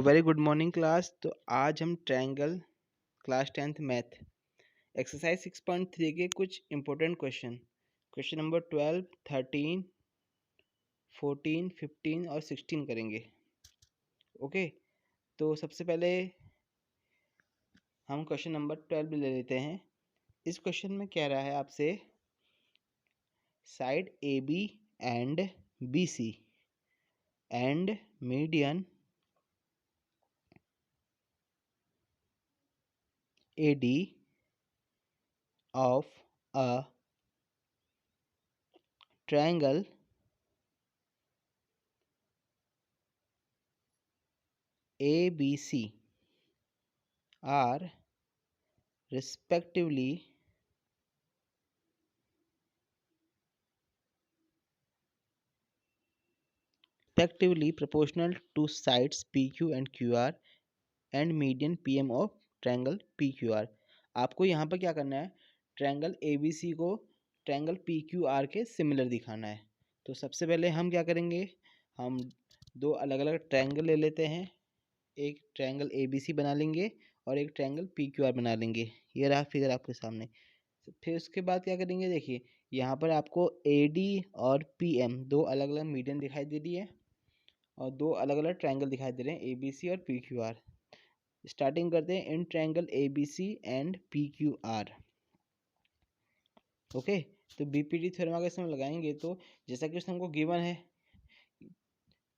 Very good morning class. तो आज हम triangle class 10th math exercise 6.3 के कुछ इंपॉर्टेंट क्वेश्चन नंबर 12, 13, 14, 15 और 16 करेंगे। ओके, तो सबसे पहले हम क्वेश्चन नंबर 12 ले लेते हैं। इस क्वेश्चन में कह रहा है आपसे side A B and B C and median AD of a triangle ABC are respectively proportional to sides PQ and QR and median PM of triangle PQR। आपको यहाँ पर क्या करना है, ट्रायंगल ABC को ट्रायंगल PQR के similar दिखाना है। तो सबसे पहले हम क्या करेंगे, हम दो अलग अलग ट्रायंगल ले लेते हैं। एक ट्रायंगल ABC बना लेंगे और एक ट्रायंगल PQR बना लेंगे। ये रहा फिगर आपके सामने। फिर उसके बाद क्या करेंगे, देखिए यहाँ पर आपको AD और PM दो अलग अलग मीडियन दिखाई दे रही है और दो अलग अलग ट्रायंगल दिखाई दे रहे हैं ABC और PQR। स्टार्टिंग करते हैं इन triangle ABC and PQR। Okay, तो BPT थ्योरम अगर इसमें लगाएंगे तो जैसा कि उसने हमको गिवन है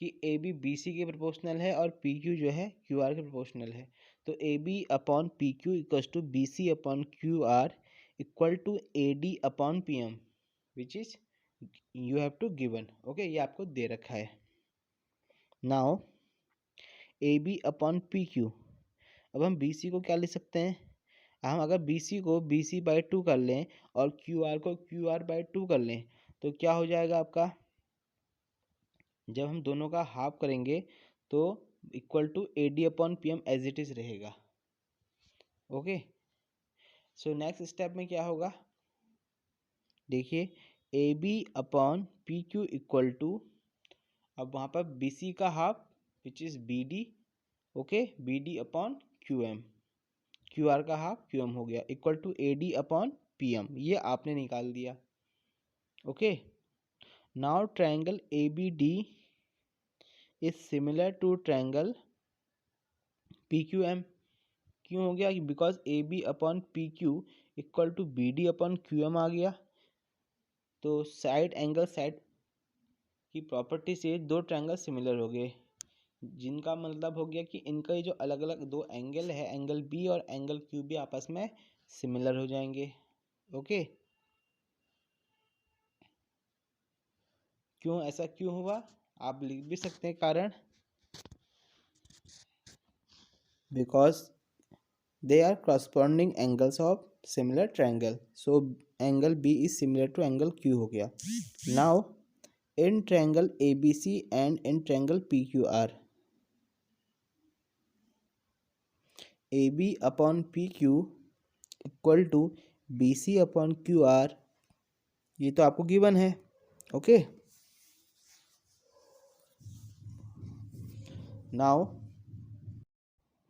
कि AB BC के प्रोपोर्शनल है और PQ जो है QR के प्रोपोर्शनल है। तो AB upon PQ equals to BC upon QR equal to AD upon PM which is you have to given. Okay, ये आपको दे रखा है। नाउ AB अपॉन PQ, अब हम BC को क्या लिख सकते हैं, हम अगर BC को BC/2 कर लें और QR को QR/2 कर लें तो क्या हो जाएगा आपका, जब हम दोनों का हाफ करेंगे तो equal to AD upon PM as it is रहेगा। ओके, सो नेक्स्ट स्टेप में क्या होगा, देखिए AB upon PQ equal to, अब वहाँ पर BC का half which is BD। Okay, BD upon QM, QR का हाफ QM हो गया equal to AD upon PM। ये आपने निकाल दिया। Okay, now triangle ABD is similar to triangle PQM। क्यों हो गया, because AB upon PQ equal to BD upon QM आ गया। तो साइड एंगल साइड की प्रॉपर्टी से दो ट्रायंगल सिमिलर हो गए, जिनका मतलब हो गया कि इनका जो अलग अलग दो एंगल है, एंगल B और एंगल Q भी आपस में सिमिलर हो जाएंगे। ओके, क्यों ऐसा क्यों हुआ, आप लिख भी सकते हैं कारण, because they are corresponding angles of similar triangle, so angle B is similar to angle Q हो गया। now in triangle ABC and in triangle PQR, AB upon PQ equal to BC upon QR, ये तो आपको given है। Okay,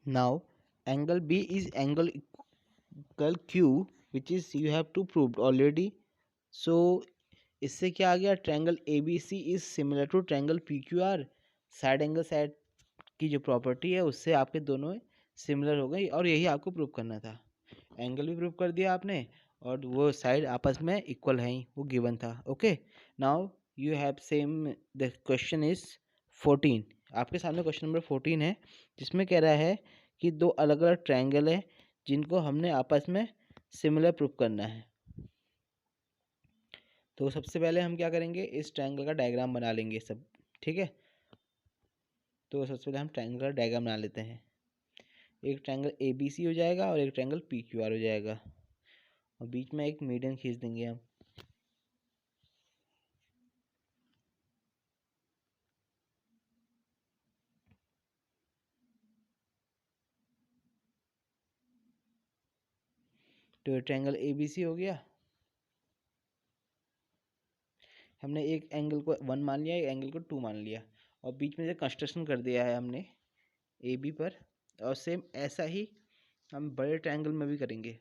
now angle B is angle equal Q which is you have to proved already। so इससे क्या आ गया, triangle ABC is similar to triangle PQR। Side angle side की जो प्रॉपर्टी है उससे आपके दोनों सिमिलर हो गई और यही आपको प्रूव करना था। एंगल भी प्रूव कर दिया आपने और वो साइड आपस में इक्वल है, वो गिवन था। Okay, now you have same the question is 14। आपके सामने क्वेश्चन नंबर 14 है, जिसमें कह रहा है कि दो अलग अलग ट्रायंगल है जिनको हमने आपस में सिमिलर प्रूव करना है। तो सबसे पहले हम क्या करेंगे, इस ट्रायंगल का डायग्राम बना लेंगे सब। ठीक है, तो सबसे पहले हम ट्रायंगल का डायग्राम बना लेते हैं। एक ट्रायंगल ABC हो जाएगा और एक ट्रायंगल PQR हो जाएगा और बीच में एक मीडियन खींच देंगे हम। तो ट्रायंगल ABC हो गया, हमने एक एंगल को 1 मान लिया, एक एंगल को 2 मान लिया और बीच में से कंस्ट्रक्शन कर दिया है हमने ए बी पर, और सेम ऐसा ही हम बड़े ट्रायंगल में भी करेंगे।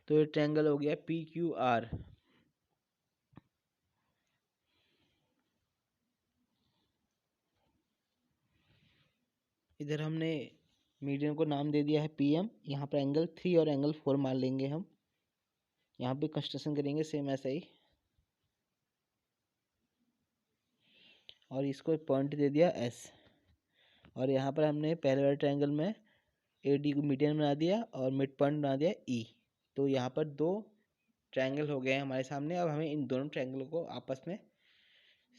तो ये ट्रायंगल हो गया पी क्यू आर। इधर हमने मीडियन को नाम दे दिया है पी एम। यहाँ पर एंगल 3 और एंगल 4 मान लेंगे हम। यहाँ पे कंस्ट्रक्शन करेंगे सेम ऐसा ही, और इसको एक पॉइंट दे दिया एस। और यहाँ पर हमने पहले वाले ट्रायंगल में ए डी को मीडियन बना दिया और मिड पॉइंट बना दिया ई। तो यहाँ पर 2 ट्रायंगल हो गए हैं हमारे सामने। अब हमें इन दोनों ट्रायंगल को आपस में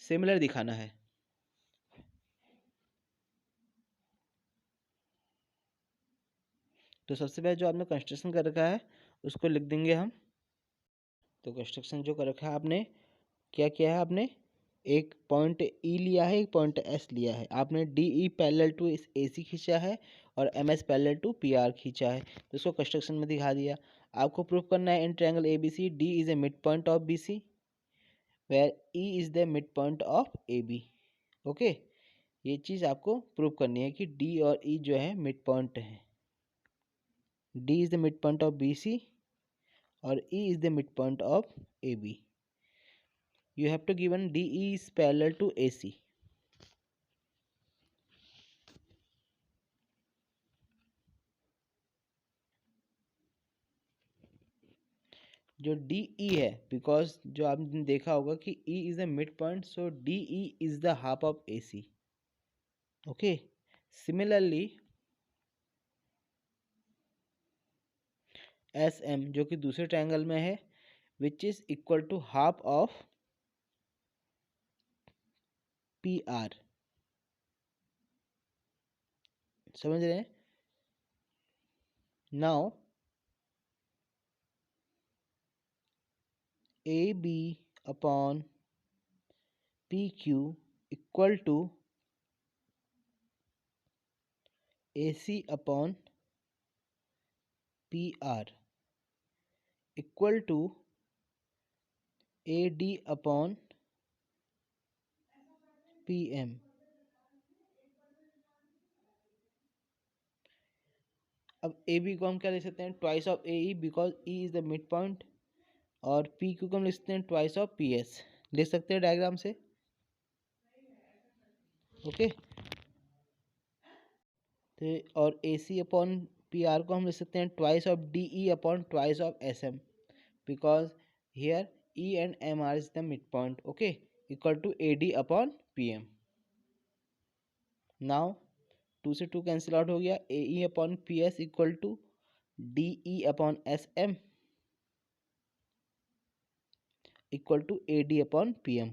सिमिलर दिखाना है। तो सबसे पहले जो आपने कंस्ट्रक्शन कर रखा है उसको लिख देंगे हम। तो कंस्ट्रक्शन जो कर रखा है आपने, क्या किया है आपने, एक पॉइंट ई लिया है, एक पॉइंट एस लिया है। आपने डी ई पैरेलल टू इस ए सी खींचा है और M S parallel to P R खींचा है। तो इसको कंस्ट्रक्शन में दिखा दिया। आपको प्रूव करना है in triangle A B C D is a mid point of B C where E is the mid point of A B. Okay, ये चीज़ आपको प्रूव करनी है कि डी और ई जो है मिड पॉइंट है। D is the mid point of B C और E is the midpoint of AB. You have to given DE is parallel to AC. जो DE है, बिकॉज जो आपने देखा होगा कि E is the midpoint, so DE is the half of AC. Okay. Similarly, SM जो कि दूसरे ट्रायंगल में है, which is equal to half of PR. समझ रहे हैं? Now AB upon PQ equal to AC upon PR equal to AD upon PM। अब A B को हम क्या लिख सकते हैं, twice of A E, because E is the mid point. और पी क्यू को हम लिख सकते हैं ट्वाइस ऑफ पी एस। लिख सकते हैं डायग्राम से। ओके, तो और A C upon P R को हम लिख सकते हैं twice of D E upon twice of S M, because here E and M R is the mid point. Okay, equal to A D upon P M. Now 2 से 2 cancel out हो गया। A E upon P S equal to D E upon S M equal to A D upon P M.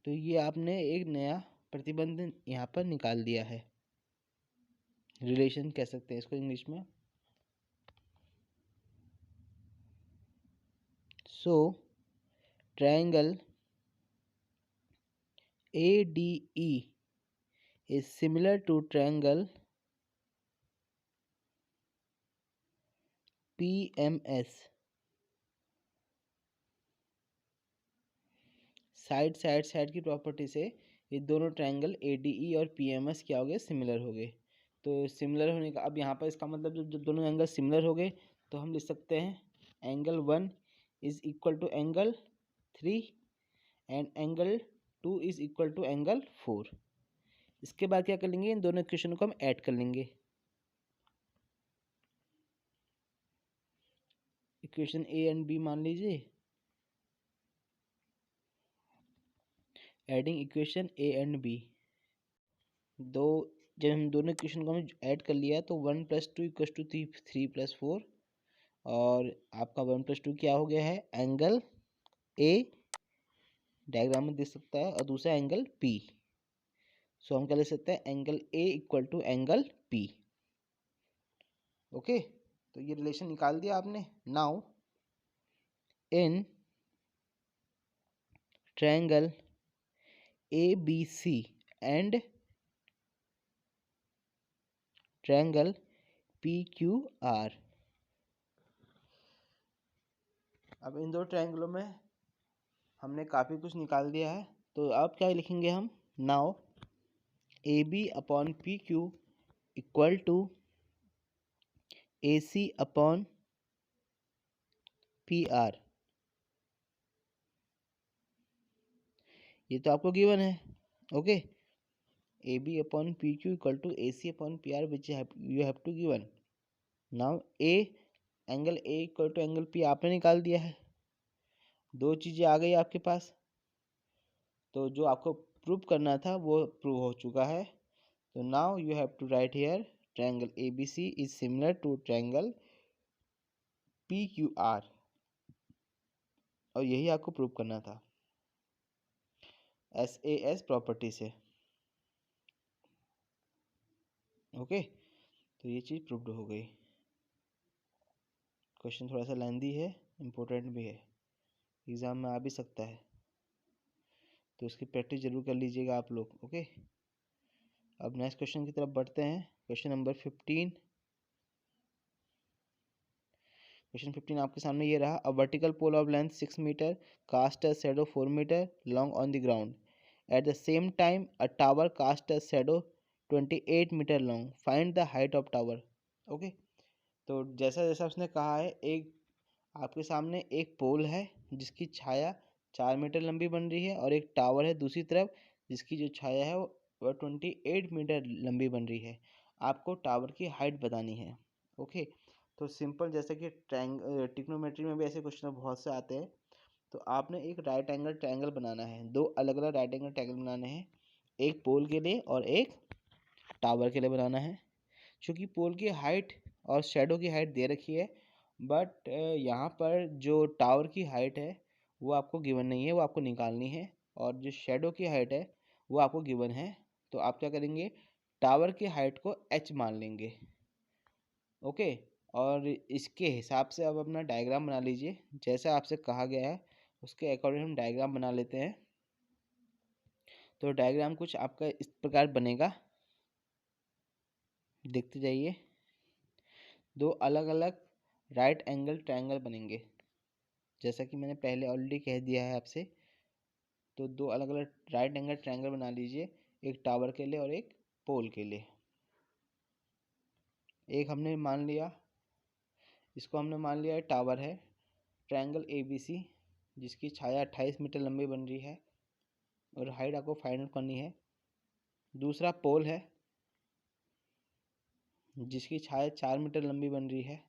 तो ये आपने एक नया प्रतिबंध यहाँ पर निकाल दिया है, रिलेशन कह सकते हैं इसको इंग्लिश में। So triangle ADE is similar to triangle PMS। Side की प्रॉपर्टी से ये दोनों ट्रायंगल ADE और PMS क्या हो गए, सिमिलर हो गए। तो सिमिलर होने का अब यहाँ पर इसका मतलब जब दोनों एंगल सिमिलर हो गए तो हम लिख सकते हैं angle 1 is equal to angle 3 and angle 2 is equal to angle 4। इसके बाद क्या कर लेंगे, इन दोनों इक्वेशन को हम ऐड कर लेंगे। इक्वेशन ए एंड बी मान लीजिए, adding equation A and B. दो जब हम दोनों इक्वेशन को हम ऐड कर लिया तो 1 + 2 = 3 + 4, और आपका 1 + 2 क्या हो गया है, एंगल ए डायग्राम में दिख सकता है, और दूसरा एंगल पी। सो हम क्या लिख सकते हैं, angle A equal to angle P. Okay, तो ये रिलेशन निकाल दिया आपने। Now in triangle A B C and triangle P Q R, अब इन दो ट्रायंगलों में हमने काफ़ी कुछ निकाल दिया है। तो अब क्या लिखेंगे हम, now A B upon P Q equal to A C upon P R. ये तो आपको गिवन है। Okay, A B upon P Q equal to A C upon P R which you have to given. Now a angle A equal to angle P आपने निकाल दिया है, दो चीज़ें आ गई आपके पास। तो जो आपको प्रूव करना था वो प्रूव हो चुका है। तो now you have to write here triangle A B C is similar to triangle P Q R, और यही आपको प्रूव करना था SAS प्रॉपर्टी से। ओके, तो ये चीज़ प्रूव्ड हो गई। क्वेश्चन थोड़ा सा लेंदी है, इम्पोर्टेंट भी है, एग्ज़ाम में आ भी सकता है, तो उसकी प्रैक्टिस जरूर कर लीजिएगा आप लोग। ओके, अब नेक्स्ट क्वेश्चन की तरफ बढ़ते हैं। Question number 15। क्वेश्चन 15 आपके सामने ये रहा, a vertical pole of length 6 metre cast a shadow 4 metre long on the ground, at the same time a tower cast a shadow 28 metre long, find the height of tower. Okay, तो जैसा जैसा उसने कहा है, एक आपके सामने एक पोल है जिसकी छाया 4 मीटर लंबी बन रही है, और एक टावर है दूसरी तरफ जिसकी जो छाया है वो 28 मीटर लंबी बन रही है। आपको टावर की हाइट बतानी है। ओके, तो सिंपल, जैसे कि ट्रिग्नोमेट्री में भी ऐसे क्वेश्चन बहुत से आते हैं। तो आपने एक राइट एंगल ट्रायंगल बनाना है, दो अलग अलग राइट एंगल ट्रायंगल बनाने हैं, एक पोल के लिए और एक टावर के लिए बनाना है। क्योंकि पोल की हाइट और शेडो की हाइट दे रखी है, बट यहाँ पर जो टावर की हाइट है वो आपको गिवन नहीं है, वो आपको निकालनी है, और जो शेडो की हाइट है वो आपको गिवन है। तो आप क्या करेंगे, टावर की हाइट को h मान लेंगे। ओके, और इसके हिसाब से अब अपना डायग्राम बना लीजिए, जैसा आपसे कहा गया है उसके अकॉर्डिंग हम डायग्राम बना लेते हैं। तो डायग्राम कुछ आपका इस प्रकार बनेगा, देखते जाइए। दो अलग अलग राइट एंगल ट्रायंगल बनेंगे, जैसा कि मैंने पहले ऑलरेडी कह दिया है आपसे। तो दो अलग अलग राइट एंगल ट्रायंगल बना लीजिए, एक टावर के लिए और एक पोल के लिए। एक हमने मान लिया, इसको हमने मान लिया टावर है, ट्रायंगल ABC जिसकी छाया 28 मीटर लंबी बन रही है और हाइट आपको फाइंड आउट करनी है। दूसरा पोल है जिसकी छाया 4 मीटर लंबी बन रही है।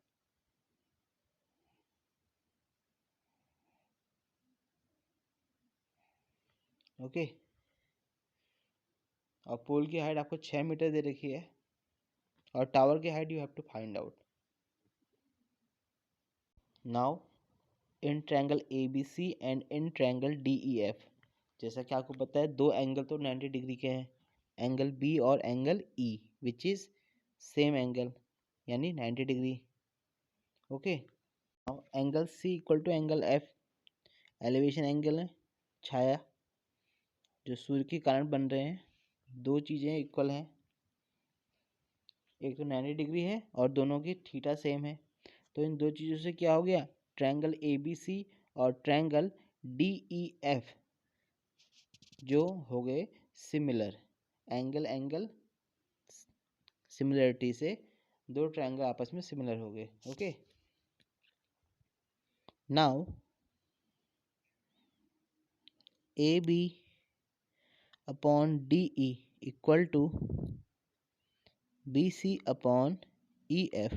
ओके, और पोल की हाइट आपको 6 मीटर दे रखी है, और टावर की height you have to find out. Now in triangle ABC and in triangle DEF, जैसा कि आपको पता है दो एंगल तो 90 डिग्री के हैं, एंगल B और angle E which is same angle, यानी 90 degree. Okay, angle C equal to angle F, elevation angle है, छाया जो सूर्य के कारण बन रहे हैं, दो चीज़ें इक्वल हैं, एक तो 90 डिग्री है और दोनों की थीटा सेम है। तो इन दो चीज़ों से क्या हो गया, ट्रायंगल ABC और ट्रायंगल DEF जो हो गए सिमिलर, एंगल एंगल सिमिलरिटी से दो ट्रायंगल आपस में सिमिलर हो गए। Okay, now AB upon DE equal to BC upon EF।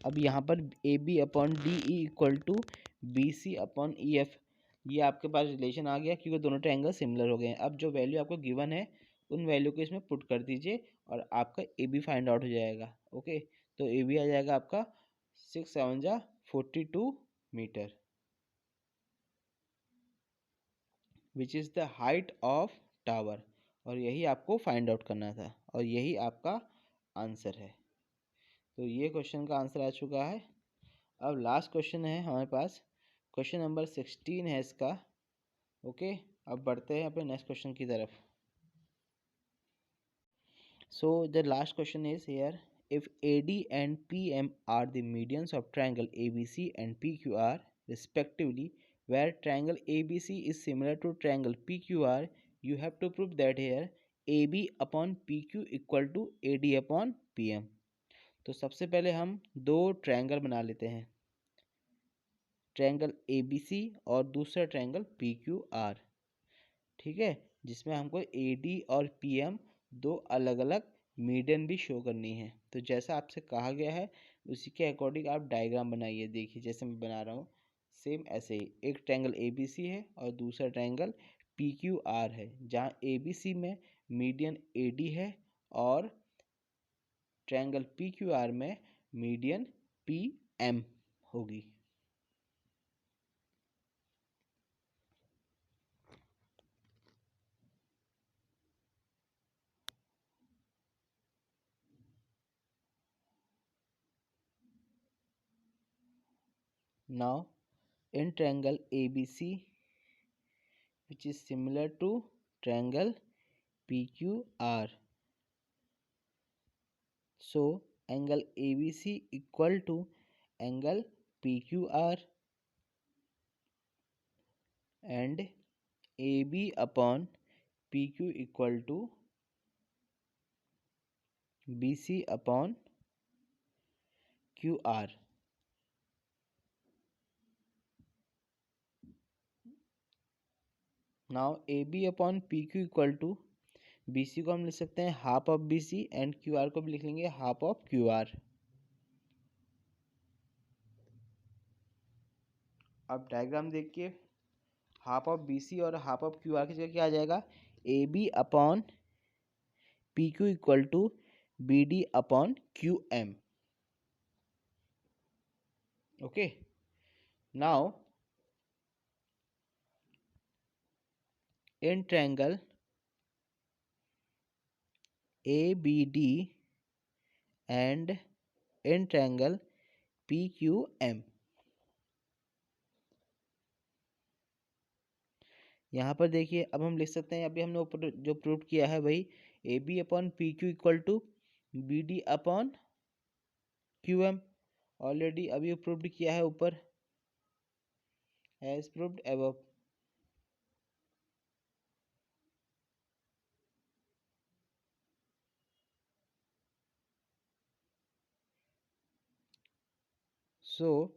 अब यहाँ पर AB upon DE equal to BC upon EF, ये आपके पास रिलेशन आ गया क्योंकि दोनों ट्रायंगल सिमिलर हो गए हैं। अब जो वैल्यू आपको गिवन है उन वैल्यू को इसमें पुट कर दीजिए और आपका AB फाइंड आउट हो जाएगा। ओके, तो AB आ जाएगा आपका 6 7 जा 42 metre, which is the height of tower. और यही आपको फाइंड आउट करना था और यही आपका आंसर है। तो ये क्वेश्चन का आंसर आ चुका है। अब लास्ट क्वेश्चन है हमारे पास, क्वेश्चन नंबर 16 है इसका। ओके, अब बढ़ते हैं अपने नेक्स्ट क्वेश्चन की तरफ। So the last question is here, if AD and PM are the medians of triangle ABC and PQR respectively, where triangle ABC is similar to triangle PQR, you have to prove that here AB upon PQ equal to AD upon PM। तो सबसे पहले हम दो triangle बना लेते हैं, triangle ABC और दूसरा ट्रायंगल PQR, ठीक है, जिसमें हमको AD और PM दो अलग अलग मीडियन भी शो करनी है। तो जैसा आपसे कहा गया है उसी के अकॉर्डिंग आप डायग्राम बनाइए। देखिए जैसे मैं बना रहा हूँ सेम ऐसे ही, एक ट्रायंगल ABC है और दूसरा ट्रायंगल PQR है, जहाँ ABC में मीडियन AD है और ट्रायंगल PQR में मीडियन PM होगी। Now in triangle ABC which is similar to triangle PQR, so angle ABC equal to angle PQR and AB upon PQ equal to BC upon QR। Now AB upon PQ equal to BC को हम लिख सकते हैं half of BC and QR को भी लिख लेंगे half of QR। अब डायग्राम देखिए, हाफ ऑफ BC और हाफ ऑफ QR की जगह क्या आ जाएगा, AB upon PQ equal to BD upon QM। Okay, now in triangle ABD and in triangle PQM, यहाँ पर देखिए अब हम लिख सकते हैं, अभी हमने ऊपर जो प्रूव किया है वही AB upon PQ equal to BD upon QM, already अभी प्रूव्ड किया है ऊपर, as proved above. So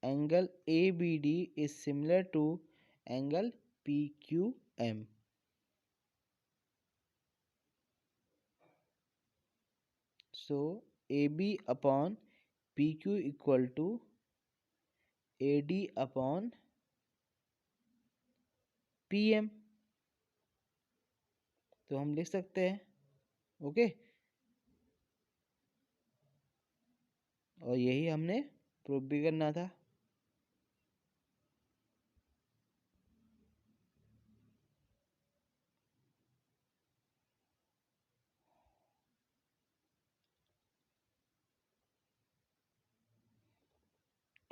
angle ABD is similar to angle PQM। So AB upon PQ equal to AD upon PM, तो हम लिख सकते हैं। ओके, और यही हमने प्रूव भी करना था।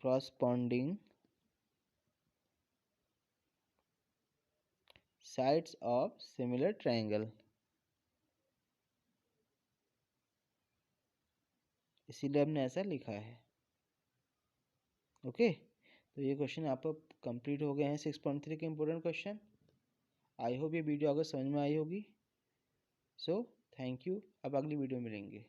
corresponding sides of similar triangle, इसीलिए हमने ऐसा लिखा है। ओके, तो ये क्वेश्चन आपको कंप्लीट हो गए हैं 6.3 के इम्पोर्टेंट क्वेश्चन। आई होप ये वीडियो अगर समझ में आई होगी। सो थैंक यू, अब अगली वीडियो मिलेंगे।